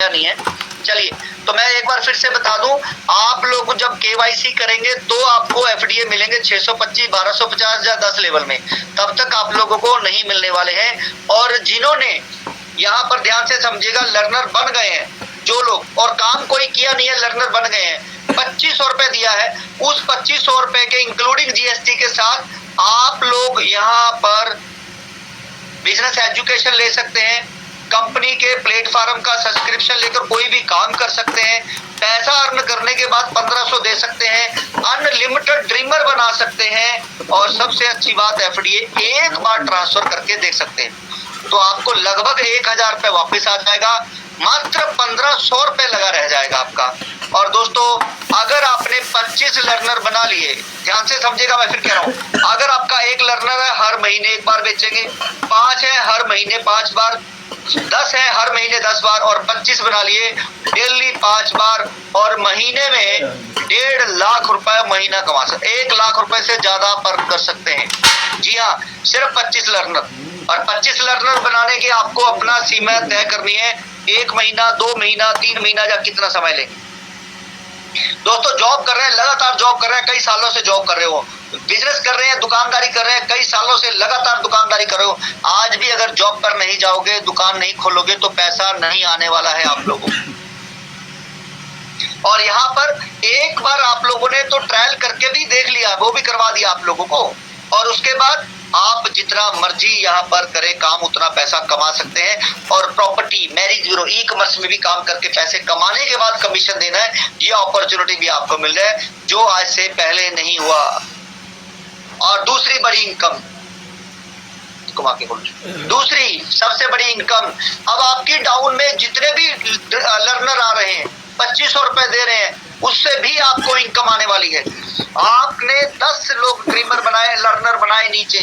नहीं है। चलिए, तो मैं एक बार फिर से बता दूं, आप लोग जब केवाईसी करेंगे तो आपको एफडीए मिलेंगे 625, 1250 या 10 लेवल में, तब तक आप लोगों को नहीं मिलने वाले हैं। और जिन्होंने यहाँ पर ध्यान से समझिएगा, लर्नर बन गए हैं जो लोग, और काम कोई किया नहीं है, लर्नर बन गए हैं, 2500 रुपए दिया है, उस 2500 रुपए के इंक्लूडिंग जीएसटी के साथ आप लोग यहाँ पर बिजनेस एजुकेशन ले सकते हैं, कंपनी के प्लेटफॉर्म का सब्सक्रिप्शन लेकर कोई भी काम कर सकते हैं, पैसा अर्न करने के बाद 1500 दे सकते हैं, अनलिमिटेड ड्रीमर बना सकते हैं, और सबसे अच्छी बात एफडीए एक बार ट्रांसफर करके देख सकते हैं। तो आपको लगभग 1000 रुपए वापिस आ जाएगा, मात्र 1500 रुपए लगा रह जाएगा आपका। और दोस्तों, अगर आपने 25 लर्नर बना लिए, ध्यान से समझिएगा, मैं फिर कह रहा हूँ, अगर आपका एक लर्नर है हर महीने एक बार बेचेंगे, 5 है हर महीने 5 बार, 10 है हर महीने 10 बार, और 25 बना लिए डेली 5 बार, और महीने में 1.5 लाख रुपए महीना कमा सकते, 1 लाख रुपए से ज्यादा अर्न कर सकते हैं। जी हाँ, सिर्फ 25 लर्नर। और 25 लर्नर बनाने की आपको अपना सीमा तय करनी है, 1 महीना, 2 महीना, 3 महीना, या कितना समय लेंगे। दोस्तों, जॉब कर रहे हैं, लगातार जॉब कर रहे हैं, कई सालों से जॉब कर रहे हो, बिजनेस कर रहे हैं, दुकानदारी कर रहे हैं, कई सालों से लगातार दुकानदारी कर रहे हो, आज भी अगर जॉब पर नहीं जाओगे, दुकान नहीं खोलोगे, तो पैसा नहीं आने वाला है आप लोगों को। और यहाँ पर एक बार आप लोगों ने तो ट्रायल करके भी देख लिया, वो भी करवा दिया आप लोगों को, और उसके बाद आप जितना मर्जी यहाँ पर करें काम, उतना पैसा कमा सकते हैं। और property, marriage bureau, e commerce में भी काम करके पैसे कमाने के बाद कमीशन देना है, ये अपॉर्चुनिटी भी आपको मिल रहा है जो आज से पहले नहीं हुआ। और दूसरी बड़ी इनकम, दूसरी सबसे बड़ी इनकम, अब आपकी टाउन में जितने भी लर्नर आ रहे हैं, 2500 रुपए दे रहे हैं, उससे भी आपको इनकम आने वाली है। आपने 10 लोग ड्रीमर बनाए, लर्नर बनाए, नीचे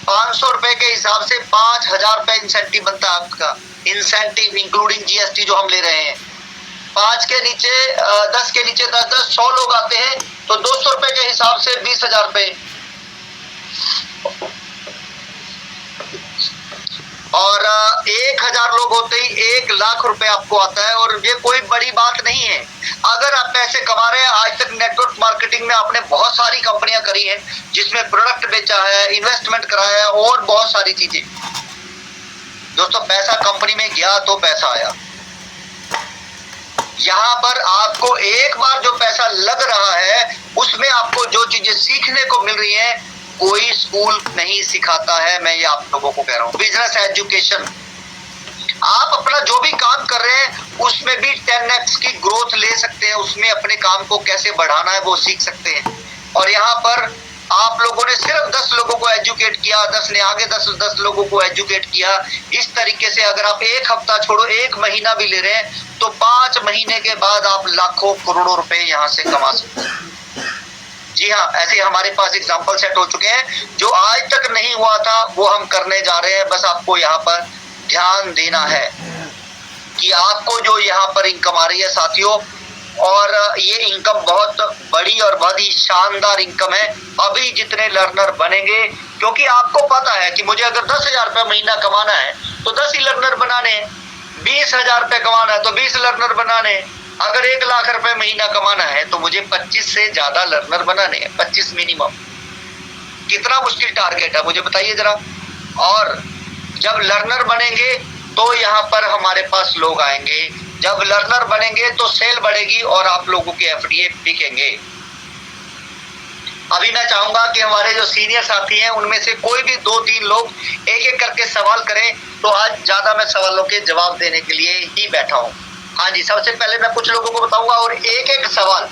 500 रुपए के हिसाब से 5000 रुपए इंसेंटिव बनता है आपका, इंसेंटिव इंक्लूडिंग जीएसटी जो हम ले रहे हैं। 5 के नीचे 10 के नीचे 10 100 लोग आते हैं, तो 200 रुपए के हिसाब से 20,000 रुपए, और 1000 लोग होते ही 1 लाख रुपए आपको आता है। और ये कोई बड़ी बात नहीं है, अगर आप पैसे कमा रहे हैं। आज तक नेटवर्क मार्केटिंग में आपने बहुत सारी कंपनियां करी हैं, जिसमें प्रोडक्ट बेचा है, इन्वेस्टमेंट कराया है, और बहुत सारी चीजें। दोस्तों, पैसा कंपनी में गया तो पैसा आया। यहाँ पर आपको एक बार जो पैसा लग रहा है, उसमें आपको जो चीजें सीखने को मिल रही है, कोई स्कूल नहीं सिखाता है, मैं ये आप लोगों को कह रहा हूँ। बिजनेस एजुकेशन, आप अपना जो भी काम कर रहे हैं उसमें भी 10x की ग्रोथ ले सकते हैं, उसमें अपने काम को कैसे बढ़ाना है वो सीख सकते हैं। और यहाँ पर आप लोगों ने सिर्फ 10 लोगों को एजुकेट किया, 10 ने आगे 10 लोगों को एजुकेट किया। इस तरीके से अगर आप एक हफ्ता छोड़ो, 1 महीना भी ले रहे हैं, तो 5 महीने के बाद आप लाखों करोड़ों रुपए यहाँ से कमा सकते हैं। जी हाँ, ऐसे हमारे पास एग्जाम्पल सेट हो चुके हैं, जो आज तक नहीं हुआ था वो हम करने जा रहे हैं। बस आपको यहाँ पर ध्यान देना है कि आपको जो यहाँ पर इनकम आ रही है साथियों, और ये इनकम बहुत बड़ी और बहुत ही शानदार इनकम है। अभी जितने लर्नर बनेंगे, क्योंकि आपको पता है कि मुझे अगर 10,000 रुपये महीना कमाना है तो 10 ही लर्नर बनाने, 20,000 रुपये कमाना है तो 20 लर्नर बनाने, अगर 1 लाख रुपए महीना कमाना है तो मुझे 25 से ज्यादा लर्नर बनाने हैं, 25 मिनिमम। कितना मुश्किल टारगेट है, मुझे बताइए जरा। और जब लर्नर बनेंगे तो यहाँ पर हमारे पास लोग आएंगे, जब लर्नर बनेंगे तो सेल बढ़ेगी और आप लोगों के एफडीए बिकेंगे। अभी मैं चाहूंगा कि हमारे जो सीनियर साथी हैं उनमें से कोई भी 2-3 लोग एक-एक करके सवाल करें, तो आज ज्यादा मैं सवालों के जवाब देने के लिए ही बैठा हूँ। हाँ जी, सबसे पहले मैं कुछ लोगों को बताऊंगा और एक-एक सवाल